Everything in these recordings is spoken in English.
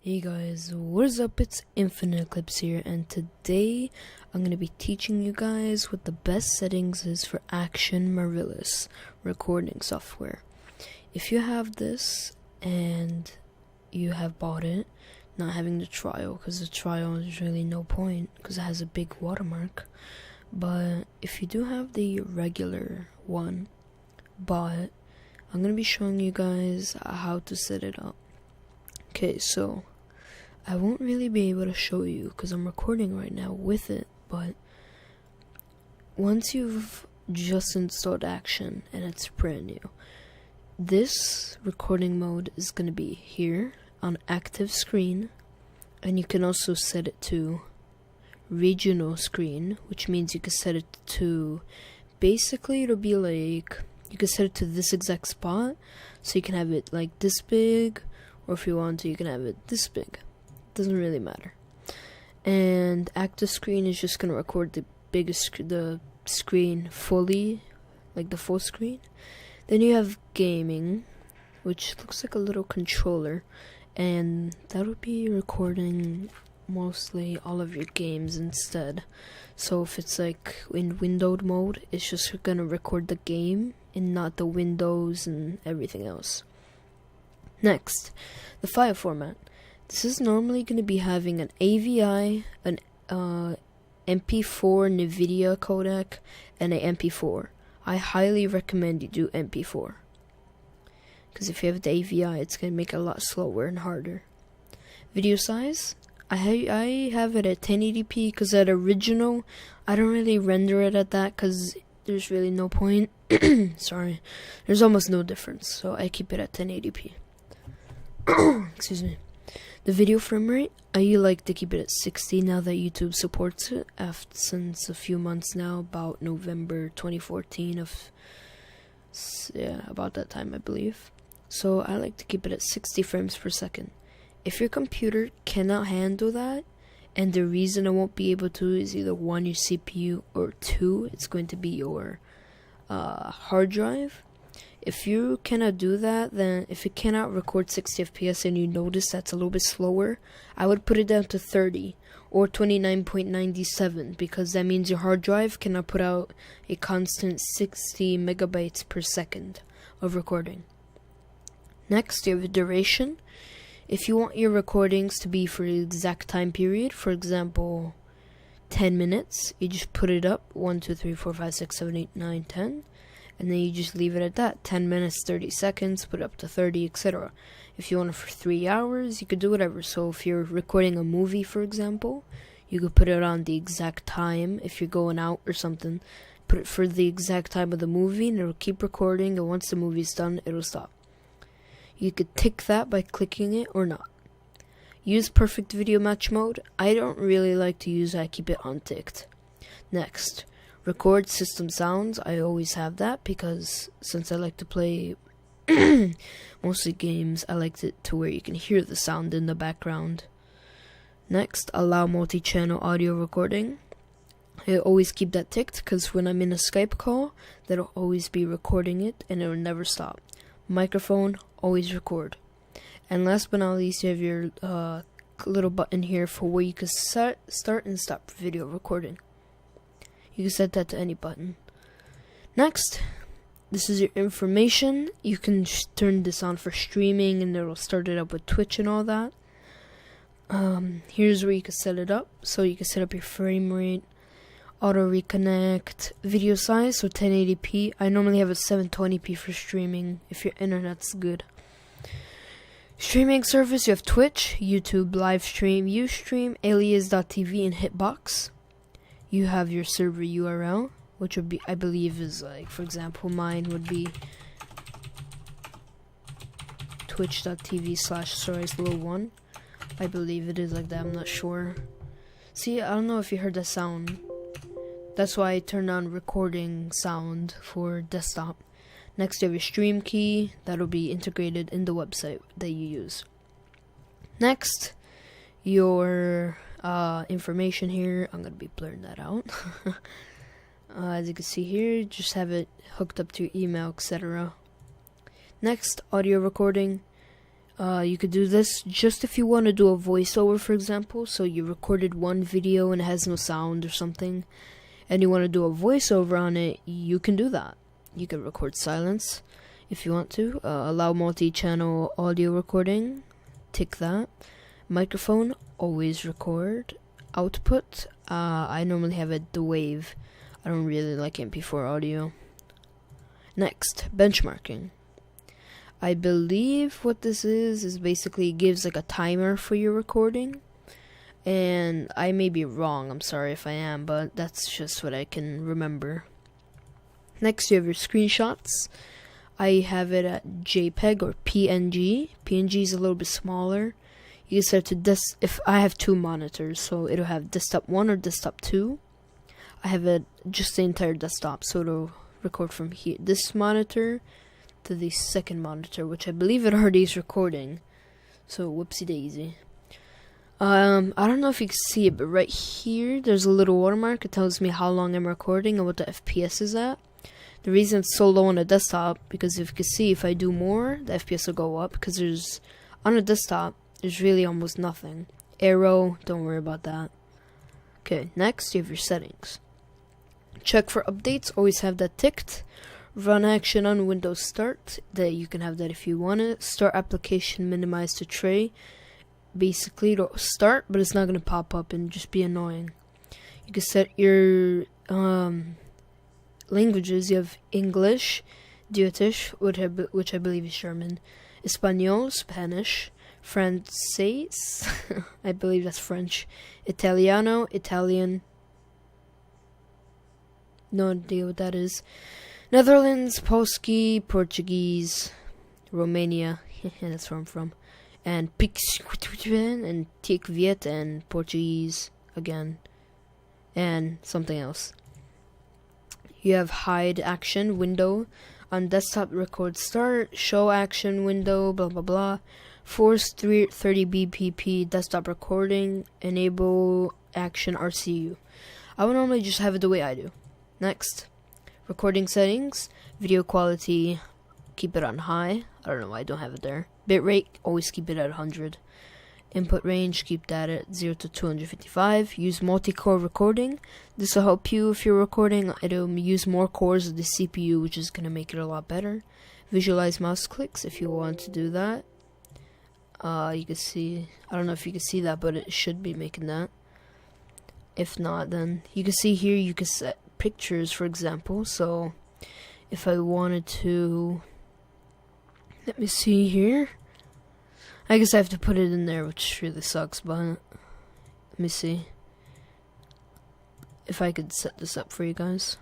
Hey guys, what is up? It's Infinite Eclipse here, and today I'm going to be teaching you guys what the best settings is for Action Mirillis recording software. If you have this and you have bought it, not having the trial, because the trial is really no point because it has a big watermark, but if you do have the regular one, but I'm going to be showing you guys how to set it up. Okay, so I won't really be able to show you because I'm recording right now with it, but once you've just installed Action and it's brand new, this recording mode is going to be here on active screen, and you can also set it to regional screen, which means you can set it to, basically it'll be like, you can set it to this exact spot, so you can have it like this big, or if you want to, you can have it this big. Doesn't really matter. And active screen is just gonna record the screen fully, like the full screen. Then you have gaming, which looks like a little controller, and that would be recording mostly all of your games instead. So if it's like in windowed mode, it's just gonna record the game and not the windows and everything else. Next, the file format. This is normally going to be having an AVI, an MP4 NVIDIA codec, and an MP4. I highly recommend you do MP4, because if you have the AVI, it's going to make it a lot slower and harder. Video size, I have it at 1080p because at original, I don't really render it at that because there's really no point. Sorry, there's almost no difference, so I keep it at 1080p. Excuse me. The video frame rate, I like to keep it at 60 now that YouTube supports it since a few months now, about November 2014 about that time I believe. So I like to keep it at 60 frames per second. If your computer cannot handle that, and the reason I won't be able to is either one, your CPU, or two, it's going to be your hard drive. If you cannot do that, then if it cannot record 60 FPS and you notice that's a little bit slower, I would put it down to 30 or 29.97, because that means your hard drive cannot put out a constant 60 megabytes per second of recording. Next, you have the duration. If you want your recordings to be for the exact time period, for example, 10 minutes, you just put it up 1, 2, 3, 4, 5, 6, 7, 8, 9, 10. And then you just leave it at that. 10 minutes, 30 seconds, put it up to 30, etc. If you want it for 3 hours, you could do whatever. So if you're recording a movie, for example, you could put it on the exact time. If you're going out or something, put it for the exact time of the movie, and it'll keep recording, and once the movie's done, it'll stop. You could tick that by clicking it or not. Use perfect video match mode. I don't really like to use it. I keep it unticked. Next, record system sounds. I always have that because since I like to play mostly games, I like it to where you can hear the sound in the background. Next, allow multi-channel audio recording. I always keep that ticked because when I'm in a Skype call, that'll always be recording it and it'll never stop. Microphone, always record. And last but not least, you have your little button here for where you can start and stop video recording. You can set that to any button. Next, this is your information. You can turn this on for streaming, and it'll start it up with Twitch and all that. Here's where you can set it up. So you can set up your frame rate, auto reconnect, video size, so 1080p. I normally have a 720p for streaming if your internet's good. Streaming service, you have Twitch, YouTube, Livestream, Ustream, Alias.tv, and Hitbox. You have your server URL, which would be, I believe, is like, for example, mine would be twitch.tv/SorriesLil1. I believe it is like that, I'm not sure. See, I don't know if you heard that sound. That's why I turned on recording sound for desktop. Next, you have your stream key. That'll be integrated in the website that you use. Next, your information here. I'm gonna be blurring that out. As you can see here, just have it hooked up to your email, etc. Next, audio recording. You could do this just if you want to do a voiceover, for example. So you recorded one video and it has no sound or something, and you want to do a voiceover on it, you can do that. You can record silence if you want to. Allow multi-channel audio recording, tick that. Microphone, always record. Output, I normally have it the wave. I don't really like MP4 audio. Next, benchmarking. I believe what this is basically gives like a timer for your recording. And I may be wrong, I'm sorry if I am, but that's just what I can remember. Next, you have your screenshots. I have it at JPEG or PNG. PNG is a little bit smaller. You can set it to if I have two monitors, so it'll have desktop 1 or desktop 2. I have it just the entire desktop, so it'll record from here, this monitor, to the second monitor, which I believe it already is recording. So whoopsie daisy. I don't know if you can see it, but right here there's a little watermark. It tells me how long I'm recording and what the FPS is at. The reason it's so low on the desktop, because if you can see, if I do more, the FPS will go up, because there's on the desktop there's really almost nothing. Arrow, don't worry about that. Okay, next you have your settings. Check for updates, always have that ticked. Run action on Windows Start, that you can have that if you want it. Start application minimize to tray. Basically it'll start, but it's not going to pop up and just be annoying. You can set your languages. You have English, Deutsch, which I believe is German, Espanol, Spanish, Francais, I believe that's French, Italiano, Italian, no idea what that is, Netherlands, Polski, Portuguese, Romania, that's where I'm from, and Pix and Tik Viet and Portuguese again, and something else. You have hide action window on desktop, record start, show action window, blah blah blah. Force 30 bpp desktop recording, enable action RCU. I would normally just have it the way I do. Next, recording settings, video quality, keep it on high. I don't know why I don't have it there. Bitrate, always keep it at 100. Input range, keep that at 0 to 255. Use multi-core recording. This will help you if you're recording. It'll use more cores of the CPU, which is going to make it a lot better. Visualize mouse clicks if you want to do that. You can see, I don't know if you can see that, but it should be making that. If not, then you can see here you can set pictures, for example. So if I wanted to, let me see here. I guess I have to put it in there, which really sucks, but let me see if I could set this up for you guys.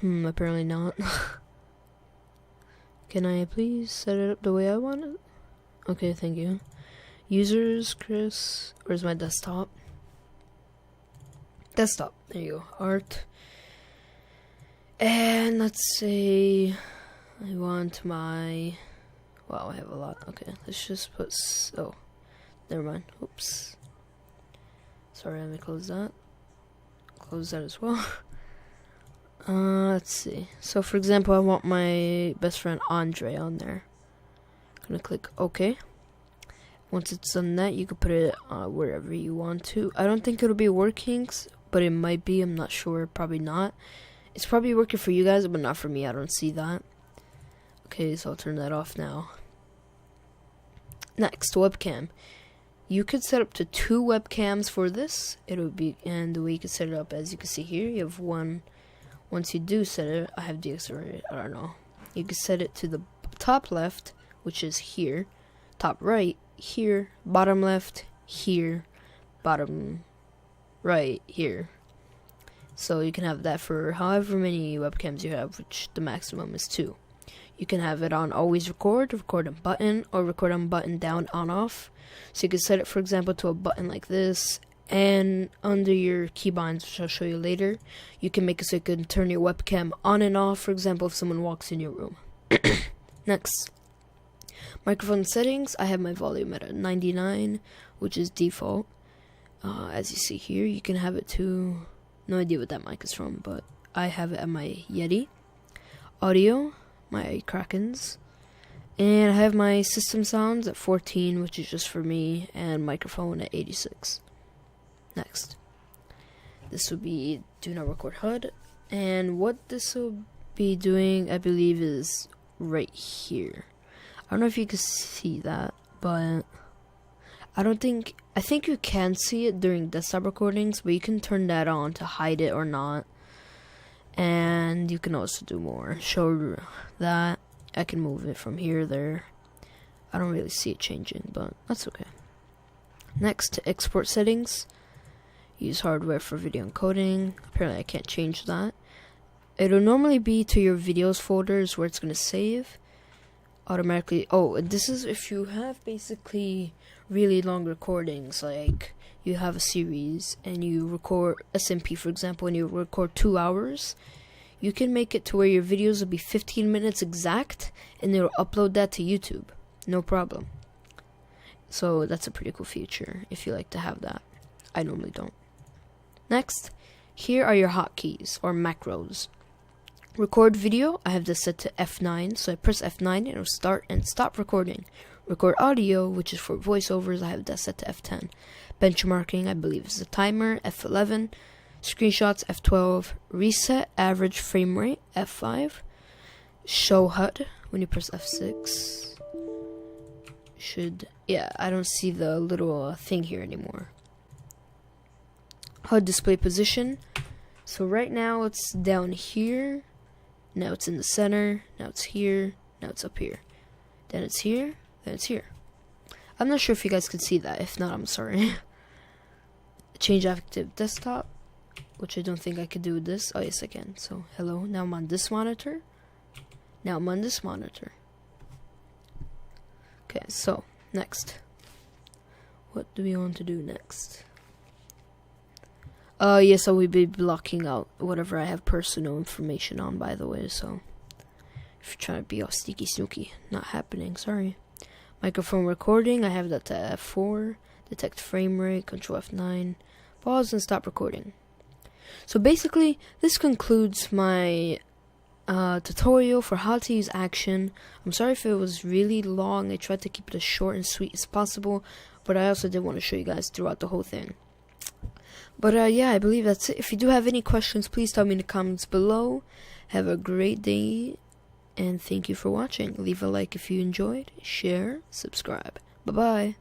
Apparently not. Can I please set it up the way I want it? Okay, thank you. Users, Chris, where's my desktop? Desktop, there you go, art. And let's say I want my, wow, I have a lot. Okay, let's just put, oh, never mind, oops. Sorry, let me close that. Close that as well. Let's see. So for example, I want my best friend Andre on there. I'm gonna click OK. Once it's done that, you can put it wherever you want to. I don't think it'll be working, but it might be. I'm not sure. Probably not. It's probably working for you guys, but not for me. I don't see that. Okay, so I'll turn that off now. Next, webcam. You could set up to 2 webcams for this. It'll be, and the way you can set it up, as you can see here, you have one. Once you do set it, I have deactivated. I don't know. You can set it to the top left, which is here. Top right, here. Bottom left, here. Bottom right, here. So you can have that for however many webcams you have, which the maximum is 2. You can have it on always record, record on button, or record on button down, on, off. So you can set it, for example, to a button like this. And under your keybinds, which I'll show you later, you can make it so you can turn your webcam on and off, for example, if someone walks in your room. Next, microphone settings. I have my volume at a 99, which is default. As you see here, you can have it to, no idea what that mic is from, but I have it at my Yeti. Audio, my Krakens. And I have my system sounds at 14, which is just for me, and microphone at 86. Next. This will be do not record HUD. And what this will be doing, I believe, is right here. I don't know if you can see that, but I think you can see it during desktop recordings, but you can turn that on to hide it or not. And you can also do more. Show that. I can move it from here, there. I don't really see it changing, but that's okay. Next, to export settings. Use hardware for video encoding. Apparently I can't change that. It'll normally be to your videos folders where it's going to save automatically. Oh, this is if you have basically really long recordings, like you have a series and you record SMP, for example, and you record 2 hours. You can make it to where your videos will be 15 minutes exact, and they'll upload that to YouTube. No problem. So that's a pretty cool feature if you like to have that. I normally don't. Next, here are your hotkeys or macros. Record video, I have this set to F9, so I press F9 and it'll start and stop recording. Record audio, which is for voiceovers, I have that set to F10. Benchmarking, I believe is the timer, F11. Screenshots, F12. Reset average frame rate, F5. Show HUD, when you press F6. I don't see the little thing here anymore. HUD display position. So right now it's down here. Now it's in the center. Now it's here. Now it's up here. Then it's here. Then it's here. I'm not sure if you guys can see that. If not, I'm sorry. Change active desktop, which I don't think I could do with this. Oh, yes, I can. So, hello. Now I'm on this monitor. Now I'm on this monitor. Okay, so, next. What do we want to do next? Yes, I will be blocking out whatever I have personal information on, by the way, so if you're trying to be all sneaky snooky, not happening, sorry. Microphone recording, I have that to F4, detect frame rate, control F9, pause and stop recording. So basically, this concludes my tutorial for how to use Action. I'm sorry if it was really long. I tried to keep it as short and sweet as possible, but I also did want to show you guys throughout the whole thing. But yeah, I believe that's it. If you do have any questions, please tell me in the comments below. Have a great day, and thank you for watching. Leave a like if you enjoyed, share, subscribe. Bye-bye.